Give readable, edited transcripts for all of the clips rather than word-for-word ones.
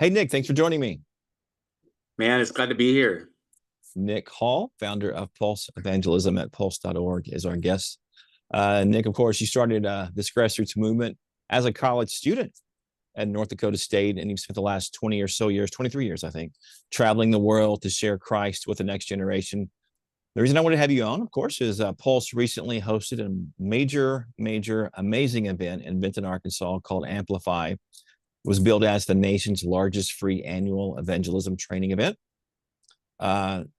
Hey, Nick, thanks for joining me. Man, it's glad to be here. Nick Hall, founder of Pulse Evangelism at pulse.org, is our guest. Nick, of course, you started this grassroots movement as a college student at North Dakota State, and you've spent the last 20 or so years, 23 years, I think, traveling the world to share Christ with the next generation. The reason I wanted to have you on, of course, is Pulse recently hosted a major, amazing event in Benton, Arkansas called Amplify. It was billed as the nation's largest free annual evangelism training event.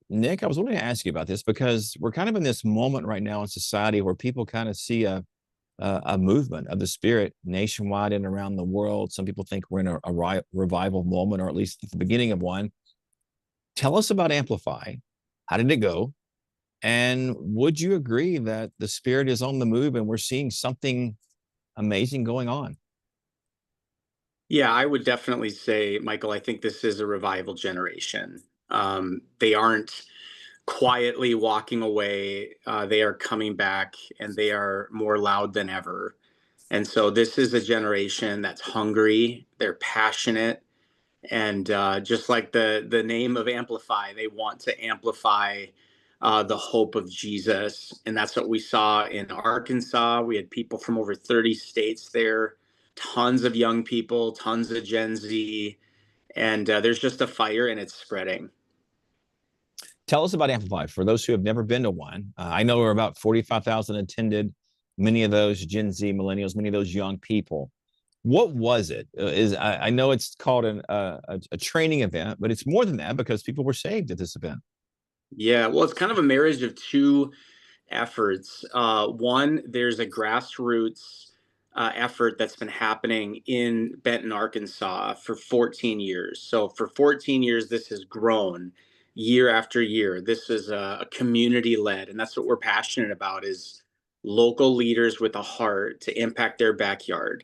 Nick, I was wanting to ask you about this because we're kind of in this moment right now in society where people kind of see a movement of the Spirit nationwide and around the world. Some people think we're in a revival moment, or at least at the beginning of one. Tell us about Amplify. How did it go? And would you agree that the Spirit is on the move and we're seeing something amazing going on? Yeah, I would definitely say, Michael, I think this is a revival generation. They aren't quietly walking away. They are coming back and they are more loud than ever. And so this is a generation that's hungry, they're passionate, and just like the name of Amplify, they want to amplify the hope of Jesus. And that's what we saw in Arkansas. We had people from over 30 states there, tons of young people, tons of Gen Z, and there's just a fire and it's spreading. Tell us about Amplify for those who have never been to one. I know we're about 45,000 attended, many of those Gen Z, millennials, many of those young people. What was it? I know it's called a training event, but it's more than that because people were saved at this event. Yeah, well, it's kind of a marriage of two efforts. One, there's a grassroots effort that's been happening in Benton, Arkansas for 14 years. So for 14 years, this has grown year after year. This is a community led, and that's what we're passionate about is local leaders with a heart to impact their backyard.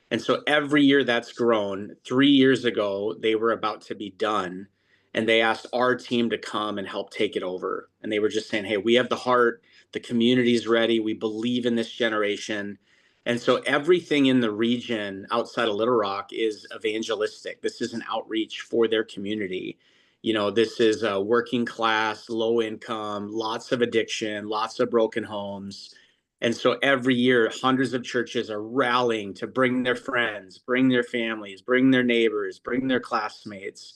And so every year that's grown. 3 years ago, they were about to be done and they asked our team to come and help take it over. And they were just saying, hey, we have the heart, the community's ready, we believe in this generation. And so everything in the region outside of Little Rock is evangelistic. This is an outreach for their community. You know, this is a working class, low income, lots of addiction, lots of broken homes. And so every year, hundreds of churches are rallying to bring their friends, bring their families, bring their neighbors, bring their classmates,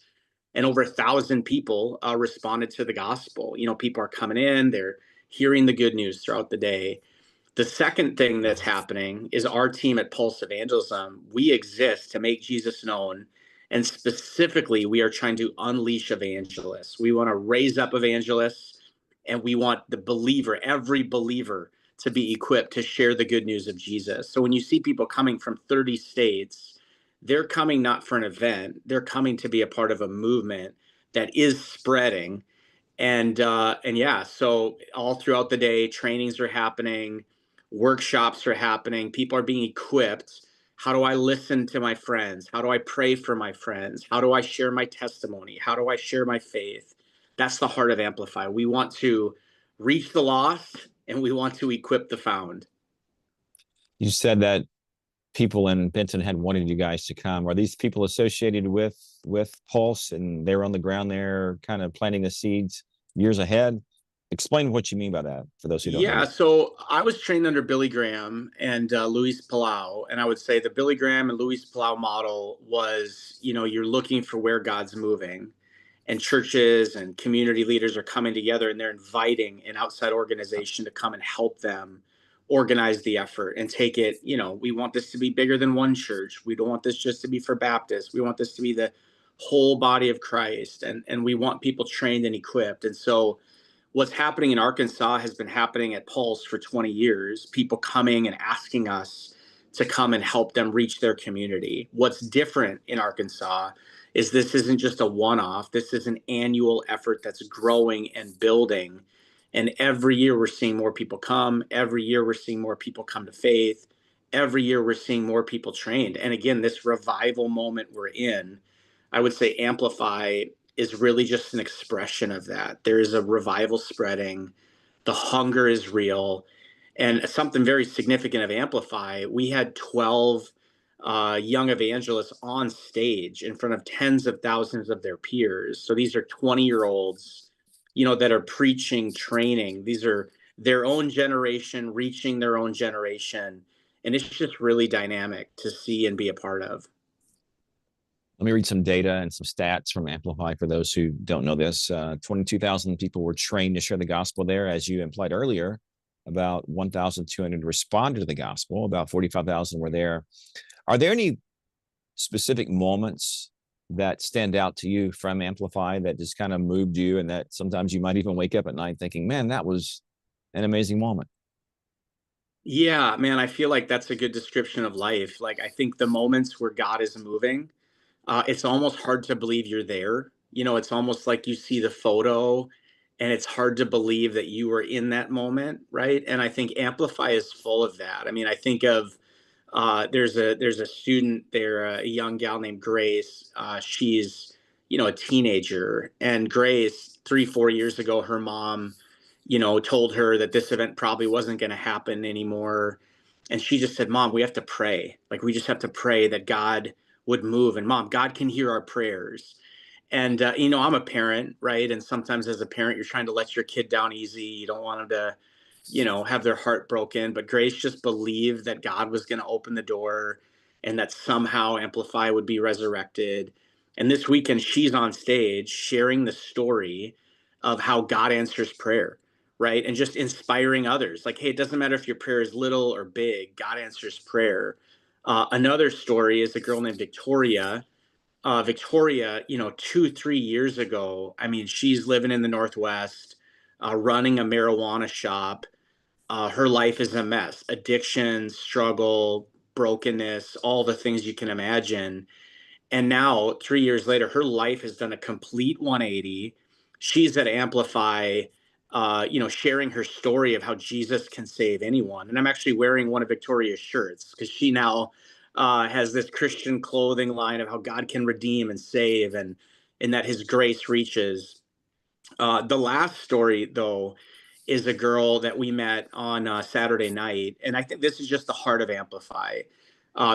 and over 1,000 people responded to the gospel. You know, people are coming in, they're hearing the good news throughout the day. The second thing that's happening is our team at Pulse Evangelism, we exist to make Jesus known. And specifically, we are trying to unleash evangelists. We want to raise up evangelists, and we want the believer, every believer, to be equipped to share the good news of Jesus. So when you see people coming from 30 states, they're coming not for an event, they're coming to be a part of a movement that is spreading. And yeah, so all throughout the day, trainings are happening, workshops are happening, people are being equipped. How do I listen to my friends? How do I pray for my friends? How do I share my testimony? How do I share my faith? That's the heart of Amplify. We want to reach the lost and we want to equip the found. You said that people in Benton had wanted you guys to come. Are these people associated with Pulse and they're on the ground there, kind of planting the seeds years ahead? Explain what you mean by that for those who don't know Yeah, you. so I was trained under Billy Graham and Luis Palau, and I would say the Billy Graham and Luis Palau model was, you know, you're looking for where God's moving, and churches and community leaders are coming together and they're inviting an outside organization to come and help them organize the effort and take it. You know, we want this to be bigger than one church. We don't want this just to be for Baptists. We want this to be the whole body of Christ, and we want people trained and equipped. And so what's happening in Arkansas has been happening at Pulse for 20 years, people coming and asking us to come and help them reach their community. What's different in Arkansas is this isn't just a one off, this is an annual effort that's growing and building. And every year we're seeing more people come. Every year we're seeing more people come to faith. Every year we're seeing more people trained. And again, this revival moment we're in, I would say Amplify is really just an expression of that. There is a revival spreading. The hunger is real. And something very significant of Amplify, we had 12 young evangelists on stage in front of tens of thousands of their peers. So these are 20-year-olds, that are preaching, training. These are their own generation reaching their own generation. And it's just really dynamic to see and be a part of. Let me read some data and some stats from Amplify for those who don't know this. 22,000 people were trained to share the gospel there, as you implied earlier. About 1,200 responded to the gospel. About 45,000 were there. Are there any specific moments that stand out to you from Amplify that just kind of moved you, and that sometimes you might even wake up at night thinking, man, that was an amazing moment? Yeah, man, I feel like that's a good description of life. Like, I think the moments where God is moving, it's almost hard to believe you're there. It's almost like you see the photo and it's hard to believe that you were in that moment, right? And I think Amplify is full of that. I mean, I think of there's a student there, a young gal named Grace. She's a teenager, and Grace 3 4 years ago, her mom, told her that this event probably wasn't going to happen anymore, and she just said, "Mom, we have to pray. Like we just have to pray that God would move, and Mom, God can hear our prayers." And I'm a parent, right? And sometimes as a parent, you're trying to let your kid down easy. You don't want them to, have their heart broken. But Grace just believed that God was going to open the door and that somehow Amplify would be resurrected. And this weekend, she's on stage sharing the story of how God answers prayer, right? And just inspiring others. Like, hey, it doesn't matter if your prayer is little or big, God answers prayer. Another story is a girl named Victoria. Victoria, 2 3 years ago, I mean, she's living in the Northwest, running a marijuana shop. Her life is a mess: addiction, struggle, brokenness, all the things you can imagine. And now, 3 years later, her life has done a complete 180. She's at Amplify, sharing her story of how Jesus can save anyone. And I'm actually wearing one of Victoria's shirts because she now has this Christian clothing line of how God can redeem and save, and that His grace reaches. The last story, though, is a girl that we met on Saturday night, and I think this is just the heart of Amplify.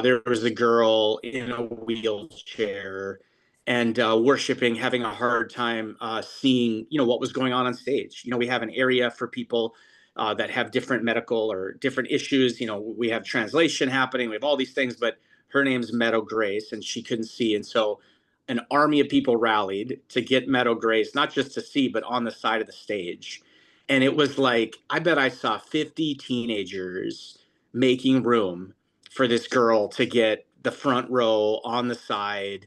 There was a girl in a wheelchair and worshiping, having a hard time seeing, what was going on stage. We have an area for people that have different medical or different issues. We have translation happening. We have all these things, but her name's Meadow Grace, and she couldn't see, and so an army of people rallied to get Meadow Grace, not just to see, but on the side of the stage. And it was like, I bet I saw 50 teenagers making room for this girl to get the front row on the side,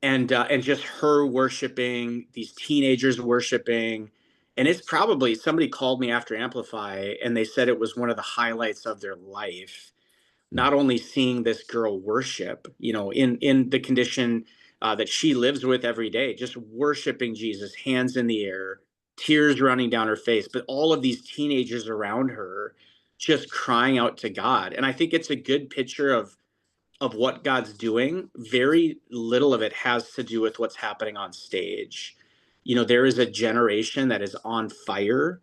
and just her worshiping, these teenagers worshiping. And it's probably, somebody called me after Amplify and they said it was one of the highlights of their life, not only seeing this girl worship, in the condition that she lives with every day, just worshiping Jesus, hands in the air, tears running down her face, but all of these teenagers around her just crying out to God. And I think it's a good picture of what God's doing. Very little of it has to do with what's happening on stage. There is a generation that is on fire,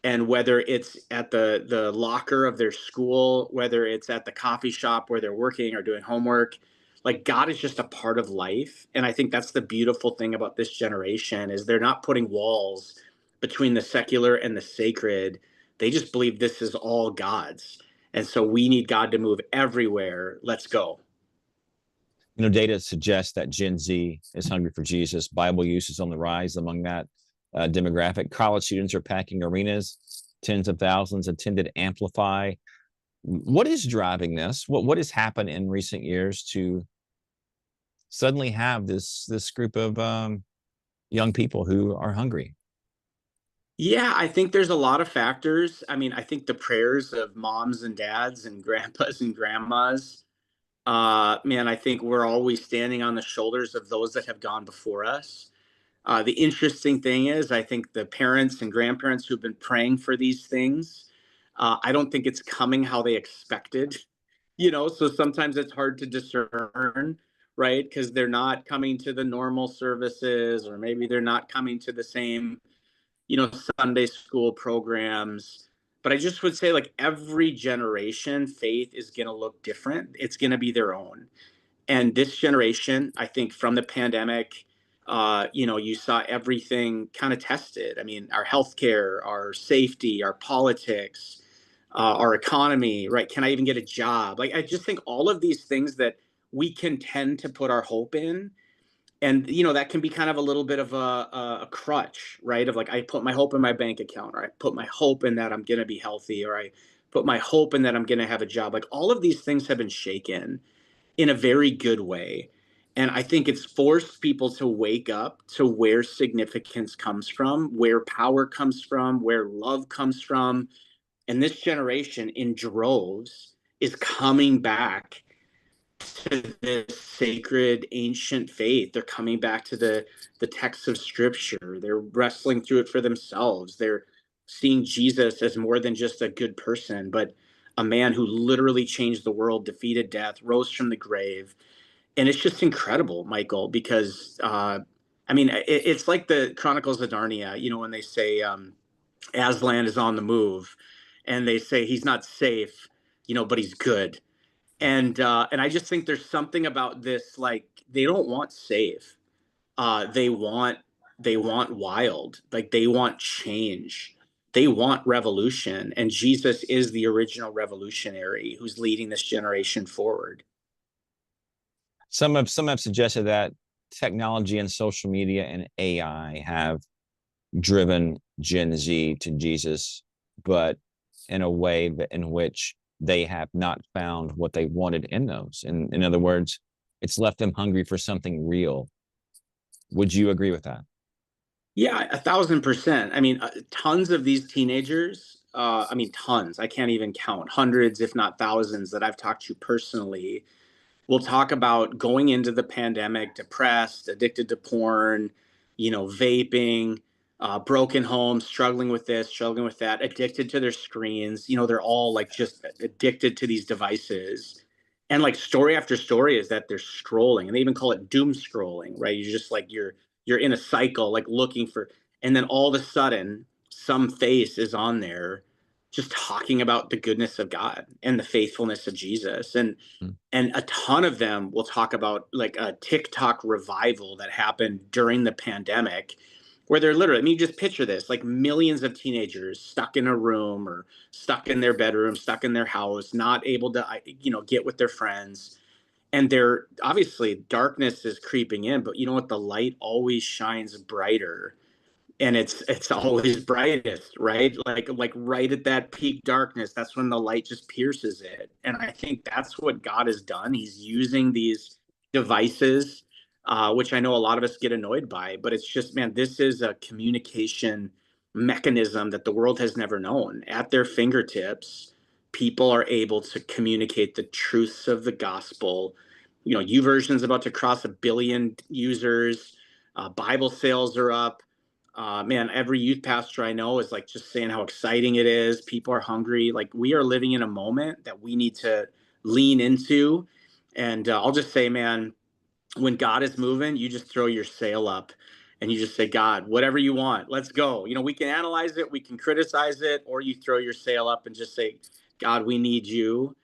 and whether it's at the locker of their school, whether it's at the coffee shop where they're working or doing homework, like God is just a part of life. And I think that's the beautiful thing about this generation is they're not putting walls between the secular and the sacred. They just believe this is all God's. And so we need God to move everywhere. Let's go. Data suggests that Gen Z is hungry for Jesus. Bible use is on the rise among that demographic. College students are packing arenas. Tens of thousands attended Amplify. What is driving this? What has happened in recent years to suddenly have this group of young people who are hungry? Yeah, I think there's a lot of factors. I mean, I think the prayers of moms and dads and grandpas and grandmas, man, I think we're always standing on the shoulders of those that have gone before us. The interesting thing is, I think the parents and grandparents who've been praying for these things, I don't think it's coming how they expected. So sometimes it's hard to discern, right? Because they're not coming to the normal services, or maybe they're not coming to the same, Sunday school programs. But I just would say, like, every generation, faith is going to look different. It's going to be their own. And this generation, I think, from the pandemic, you saw everything kind of tested. I mean, our healthcare, our safety, our politics, our economy, right? Can I even get a job? Like, I just think all of these things that we can tend to put our hope in, and that can be kind of a little bit of a crutch, right? Of like, I put my hope in my bank account, or I put my hope in that I'm going to be healthy, or I put my hope in that I'm going to have a job. Like, all of these things have been shaken in a very good way. And I think it's forced people to wake up to where significance comes from, where power comes from, where love comes from. And this generation in droves is coming back to this sacred ancient faith. They're coming back to the texts of scripture. They're wrestling through it for themselves. They're seeing Jesus as more than just a good person, but a man who literally changed the world, defeated death, rose from the grave. And it's just incredible, Michael, because I mean, it's like the Chronicles of Narnia, when they say Aslan is on the move, and they say he's not safe, but he's good. And I just think there's something about this, like, they don't want safe. They want wild. Like, they want change. They want revolution. And Jesus is the original revolutionary who's leading this generation forward. Some have suggested that technology and social media and AI have driven Gen Z to Jesus, but in a way that in which they have not found what they wanted in those. In other words, it's left them hungry for something real. Would you agree with that? Yeah, 1,000%. I mean, tons of these teenagers, I mean, tons, I can't even count, hundreds, if not thousands, that I've talked to personally. We'll talk about going into the pandemic depressed, addicted to porn, vaping, broken homes, struggling with this, struggling with that, addicted to their screens. They're all like just addicted to these devices. And like, story after story is that they're scrolling, and they even call it doom scrolling, right? You're just like, you're in a cycle, like looking for, and then all of a sudden some face is on there just talking about the goodness of God and the faithfulness of Jesus. And a ton of them will talk about like a TikTok revival that happened during the pandemic, where they're literally, I mean, you just picture this, like millions of teenagers stuck in a room, or stuck in their bedroom, stuck in their house, not able to, get with their friends. And they're obviously, darkness is creeping in, but you know what? The light always shines brighter, and it's always brightest, right? Like right at that peak darkness, that's when the light just pierces it. And I think that's what God has done. He's using these devices, which I know a lot of us get annoyed by, but it's just, man, this is a communication mechanism that the world has never known. At their fingertips, people are able to communicate the truths of the gospel. YouVersion's about to cross 1 billion users. Bible sales are up. Man, every youth pastor I know is like just saying how exciting it is. People are hungry. Like, we are living in a moment that we need to lean into. And I'll just say, man, when God is moving, you just throw your sail up and you just say, God, whatever you want, let's go. We can analyze it, we can criticize it, or you throw your sail up and just say, God, we need you.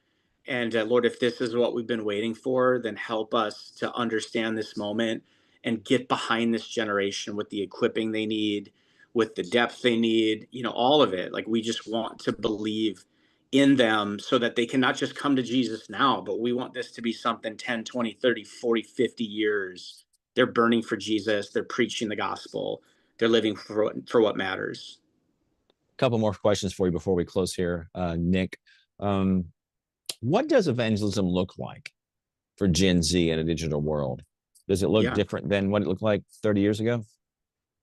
And Lord, if this is what we've been waiting for, then help us to understand this moment and get behind this generation with the equipping they need, with the depth they need, all of it. Like, we just want to believe in them so that they can not just come to Jesus now, but we want this to be something 10, 20, 30, 40, 50 years. They're burning for Jesus. They're preaching the gospel. They're living for what matters. A couple more questions for you before we close here, Nick. Um, what does evangelism look like for Gen Z in a digital world? Does it look Yeah. different than what it looked like 30 years ago?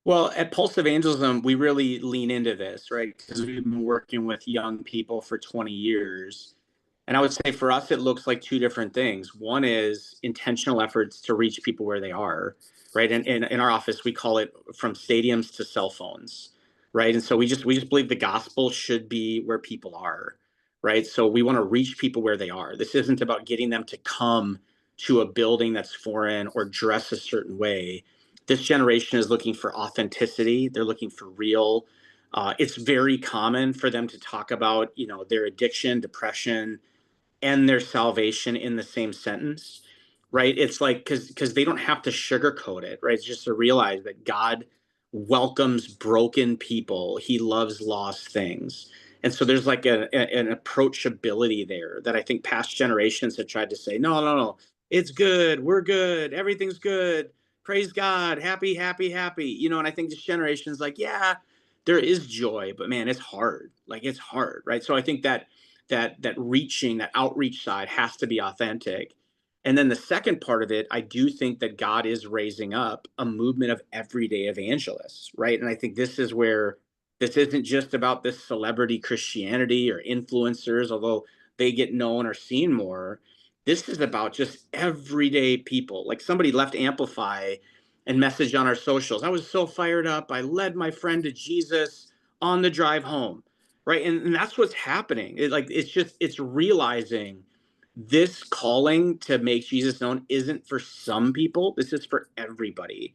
Well, at Pulse Evangelism, we really lean into this, right? Because we've been working with young people for 20 years. And I would say for us, it looks like two different things. One is intentional efforts to reach people where they are, right? And in our office, we call it from stadiums to cell phones, right? And so we just believe the gospel should be where people are, right? So we want to reach people where they are. This isn't about getting them to come to a building that's foreign or dress a certain way. This generation is looking for authenticity. They're looking for real. It's very common for them to talk about, their addiction, depression, and their salvation in the same sentence, right? It's like because they don't have to sugarcoat it, right? It's just to realize that God welcomes broken people. He loves lost things. And so there's like an approachability there that I think past generations have tried to say, no, no, no, it's good. We're good. Everything's good. Praise God. Happy, happy, happy. And I think this generation's like, yeah, there is joy, but man, it's hard. Like it's hard, right? So I think that outreach side has to be authentic. And then the second part of it, I do think that God is raising up a movement of everyday evangelists, right? And I think this is where this isn't just about this celebrity Christianity or influencers, although they get known or seen more. This is about just everyday people. Like somebody left Amplify and messaged on our socials. I was so fired up. I led my friend to Jesus on the drive home, right? And that's what's happening. It's realizing this calling to make Jesus known isn't for some people. This is for everybody.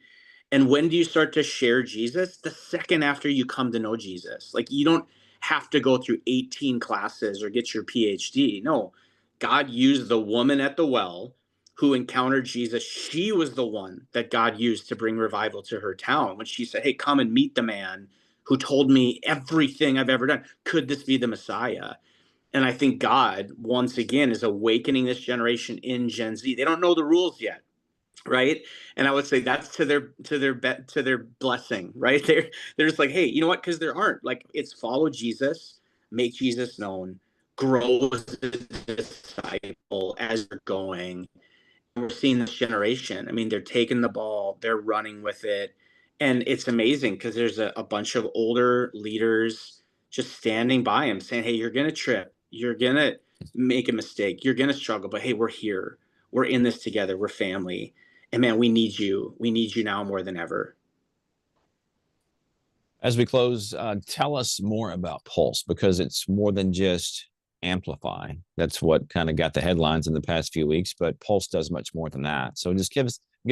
And when do you start to share Jesus? The second after you come to know Jesus. Like you don't have to go through 18 classes or get your PhD. No, God used the woman at the well who encountered Jesus. She was the one that God used to bring revival to her town when she said, "Hey, come and meet the man who told me everything I've ever done. Could this be the Messiah?" And I think God, once again, is awakening this generation in Gen Z. They don't know the rules yet, right? And I would say that's to their blessing, right? They're just like, hey, you know what? Because there aren't like it's follow Jesus, make Jesus known, grow as a disciple as you're going. We're seeing this generation. I mean, they're taking the ball, they're running with it. And it's amazing because there's a bunch of older leaders just standing by him saying, hey, you're going to trip. You're going to make a mistake. You're going to struggle. But hey, we're here. We're in this together. We're family. And man, we need you. We need you now more than ever. As we close, tell us more about Pulse because it's more than just Amplify. That's what kind of got the headlines in the past few weeks, but Pulse does much more than that. So just give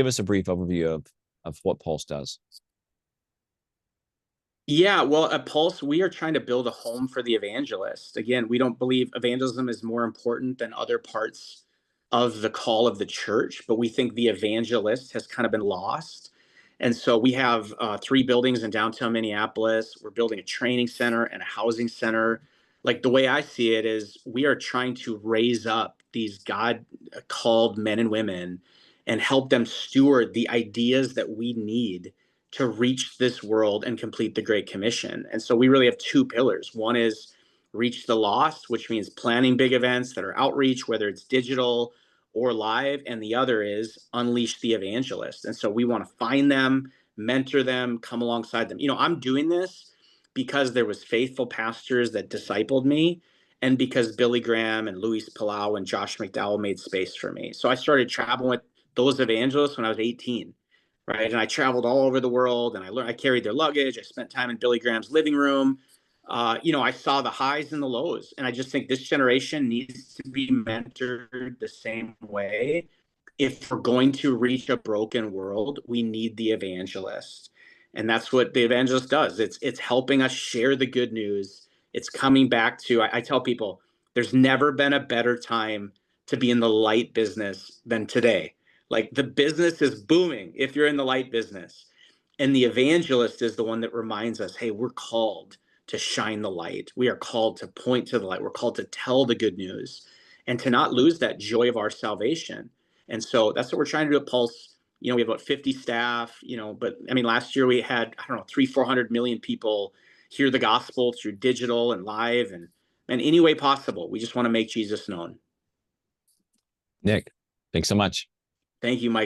us a brief overview of what Pulse does. Yeah, well, at Pulse, we are trying to build a home for the evangelist. Again, we don't believe evangelism is more important than other parts of the call of the church, but we think the evangelist has kind of been lost. And so we have three buildings in downtown Minneapolis. We're building a training center and a housing center. Like the way I see it is, we are trying to raise up these God called men and women and help them steward the ideas that we need to reach this world and complete the Great Commission. And so we really have two pillars. One is reach the lost, which means planning big events that are outreach, whether it's digital or live. And the other is unleash the evangelist. And so we want to find them, mentor them, come alongside them. I'm doing this because there was faithful pastors that discipled me and because Billy Graham and Luis Palau and Josh McDowell made space for me. So I started traveling with those evangelists when I was 18, right? And I traveled all over the world and I carried their luggage. I spent time in Billy Graham's living room. I saw the highs and the lows. And I just think this generation needs to be mentored the same way. If we're going to reach a broken world, we need the evangelist. And that's what the evangelist does. It's helping us share the good news. It's coming back to, I tell people, there's never been a better time to be in the light business than today. Like the business is booming if you're in the light business. And the evangelist is the one that reminds us, hey, we're called to shine the light. We are called to point to the light. We're called to tell the good news and to not lose that joy of our salvation. And so that's what we're trying to do at Pulse. We have about 50 staff, but I mean, last year we had, I don't know, 400 million people hear the gospel through digital and live and any way possible. We just want to make Jesus known. Nick, thanks so much. Thank you, Mike.